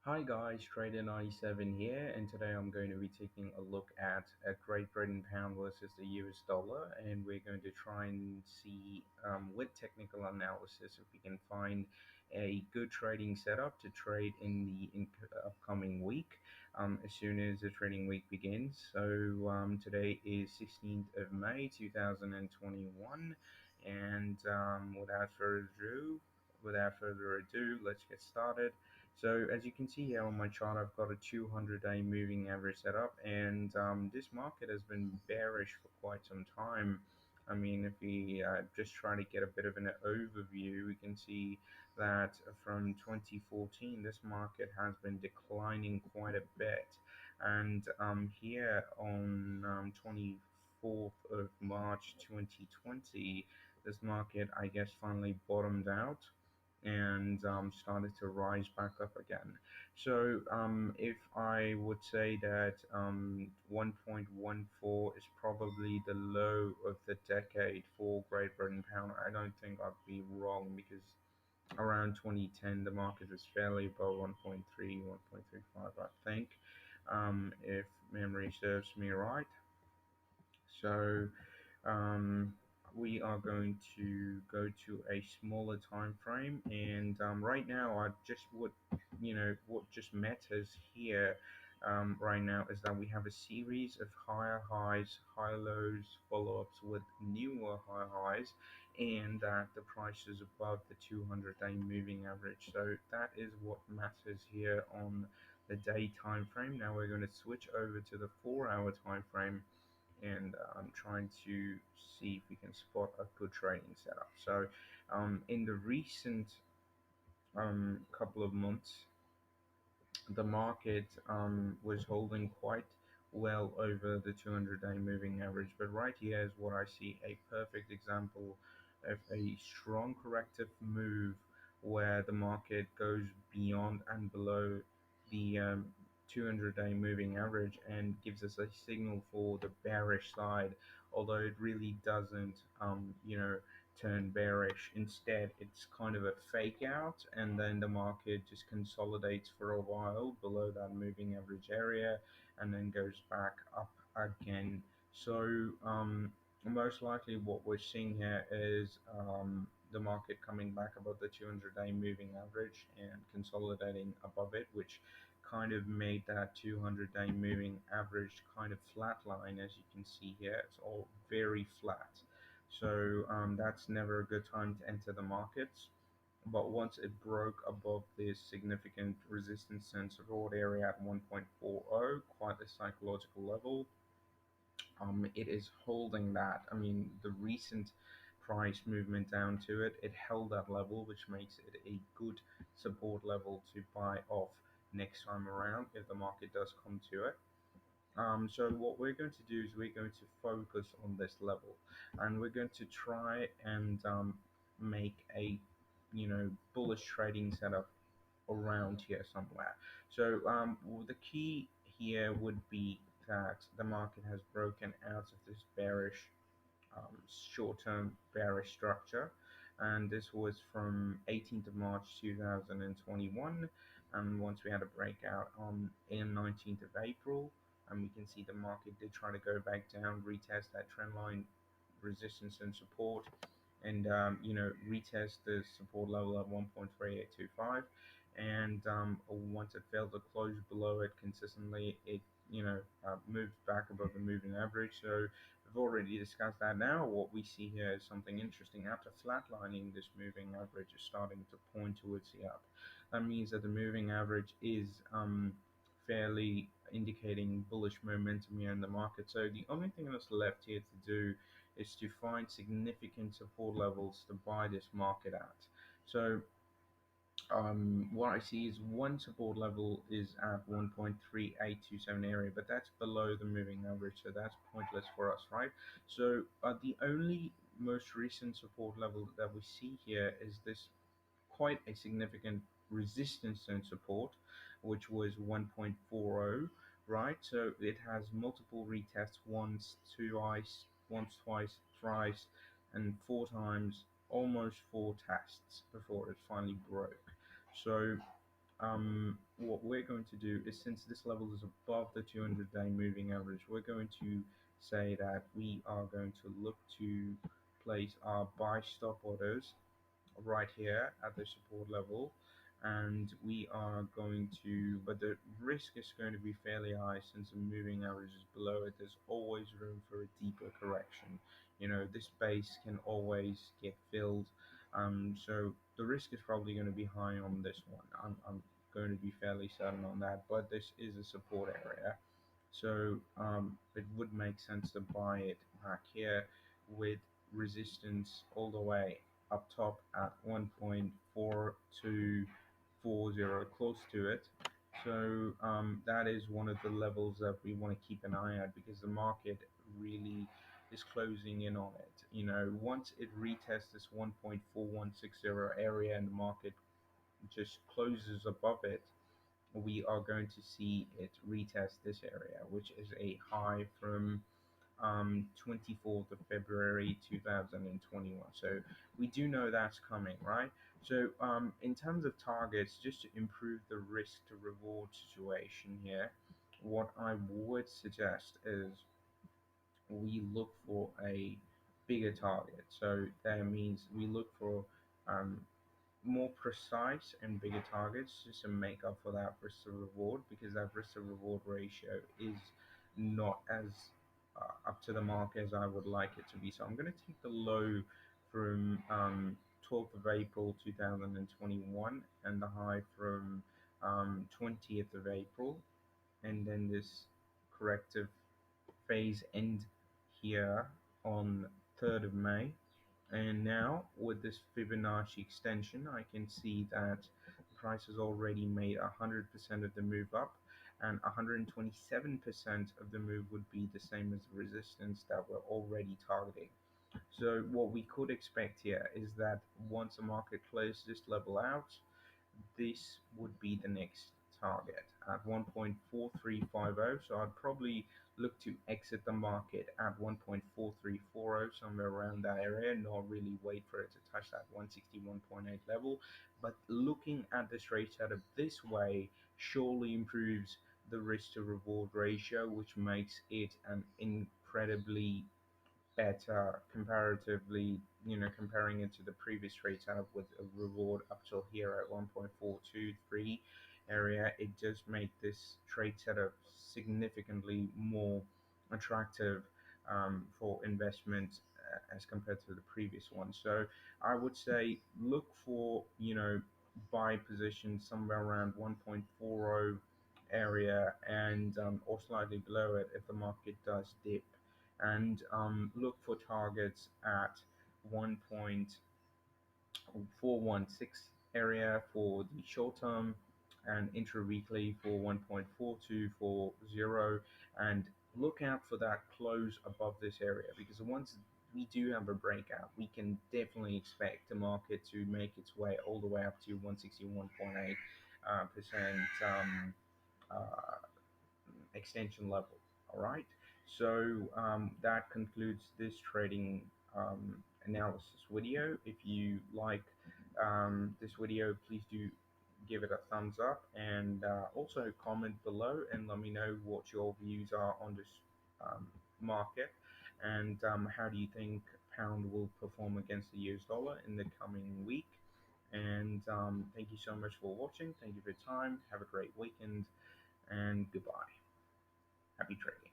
Hi guys, Trader97 here, and today I'm going to be taking a look at a Great Britain pound versus the US dollar, and we're going to try and see with technical analysis if we can find a good trading setup to trade in the upcoming week as soon as the trading week begins. So today is 16th of May 2021, and without further ado, let's get started. So as you can see here on my chart, I've got a 200-day moving average setup, and this market has been bearish for quite some time. I mean, if we just try to get a bit of an overview, we can see that from 2014, this market has been declining quite a bit. And here on 24th of March 2020, this market, I guess, finally bottomed out and started to rise back up again. So if I would say that 1.14 is probably the low of the decade for Great Britain pound, I don't think I'd be wrong because around 2010 the market was fairly above 1.3, 1.35, I think, if memory serves me right. So um, we are going to go to a smaller time frame, and right now I just would, what just matters here right now is that we have a series of higher highs, high lows, follow-ups with newer high highs, and that the price is above the 200-day moving average. So that is what matters here on the day time frame. Now we're going to switch over to the 4-hour time frame, and I'm trying to see if we can spot a good trading setup. So, in the recent couple of months, the market was holding quite well over the 200-day moving average. But right here is what I see a perfect example of a strong corrective move where the market goes beyond and below the 200-day moving average and gives us a signal for the bearish side, although it really doesn't, turn bearish. Instead, it's kind of a fake out, and then the market just consolidates for a while below that moving average area and then goes back up again. So, most likely, what we're seeing here is the market coming back above the 200-day moving average and consolidating above it, which kind of made that 200-day moving average kind of flat line. As you can see here, it's all very flat. So that's never a good time to enter the markets. But once it broke above this significant resistance and support area at 1.40, quite a psychological level, it is holding that. I mean, the recent price movement down to it, it held that level, which makes it a good support level to buy off next time around if the market does come to it. So what we're going to do is we're going to focus on this level, and we're going to try and make a bullish trading setup around here somewhere. So the key here would be that the market has broken out of this bearish short-term bearish structure, and this was from 18th of March 2021. And once we had a breakout on in 19th of April, and we can see the market did try to go back down, retest that trend line resistance and support, and retest the support level at 1.3825. And once it failed to close below it consistently, it moved back above the moving average. So we've already discussed that. Now what we see here is something interesting. After flatlining, this moving average is starting to point towards the up. That means that the moving average is fairly indicating bullish momentum here in the market. So the only thing that's left here to do is to find significant support levels to buy this market at. So what I see is one support level is at 1.3827 area, but that's below the moving average, so that's pointless for us, right? So the only most recent support level that we see here is this quite a significant resistance and support, which was 1.40, right? So it has multiple retests, once, twice, thrice, and four times, almost four tests before it finally broke. So what we're going to do is, since this level is above the 200-day moving average, we're going to say that we are going to look to place our buy stop orders right here at the support level, and we are going to, but the risk is going to be fairly high since the moving average is below it. There's always room for a deeper correction. This base can always get filled. So the risk is probably going to be high on this one. I'm going to be fairly certain on that, but this is a support area. So it would make sense to buy it back here with resistance all the way up top at 1.4240, close to it. So that is one of the levels that we want to keep an eye at, because the market really is closing in on it. Once it retests this 1.4160 area and the market just closes above it, we are going to see it retest this area, which is a high from 24th of February 2021. So we do know that's coming, right? So in terms of targets, just to improve the risk to reward situation here, what I would suggest is we look for a bigger target. So that means we look for um, more precise and bigger targets, just to make up for that risk to reward, because that risk to reward ratio is not as up to the mark as I would like it to be. So I'm going to take the low from 12th of April 2021 and the high from 20th of April, and then this corrective phase end here on 3rd of May. And now with this Fibonacci extension, I can see that the price has already made 100% of the move up, and 127% of the move would be the same as the resistance that we're already targeting. So what we could expect here is that once the market closes this level out, this would be the next target at 1.4350. So I'd probably look to exit the market at 1.4340, somewhere around that area, not really wait for it to touch that 161.8 level. But looking at this rate setup this way surely improves the risk to reward ratio, which makes it an incredibly better comparatively, comparing it to the previous trade setup with a reward up till here at 1.423 area. It does make this trade setup significantly more attractive for investment as compared to the previous one. So I would say look for, buy positions somewhere around 1.40 area, and or slightly below it if the market does dip, and look for targets at 1.416 area for the short term, and intra-weekly for 1.4240, and look out for that close above this area, because once we do have a breakout, we can definitely expect the market to make its way all the way up to 161.8 percent uh, extension level. All right. So that concludes this trading analysis video. If you like this video, please do give it a thumbs up, and also comment below and let me know what your views are on this market, and how do you think pound will perform against the US dollar in the coming week. And thank you so much for watching. Thank you for your time. Have a great weekend, and goodbye. Happy trading.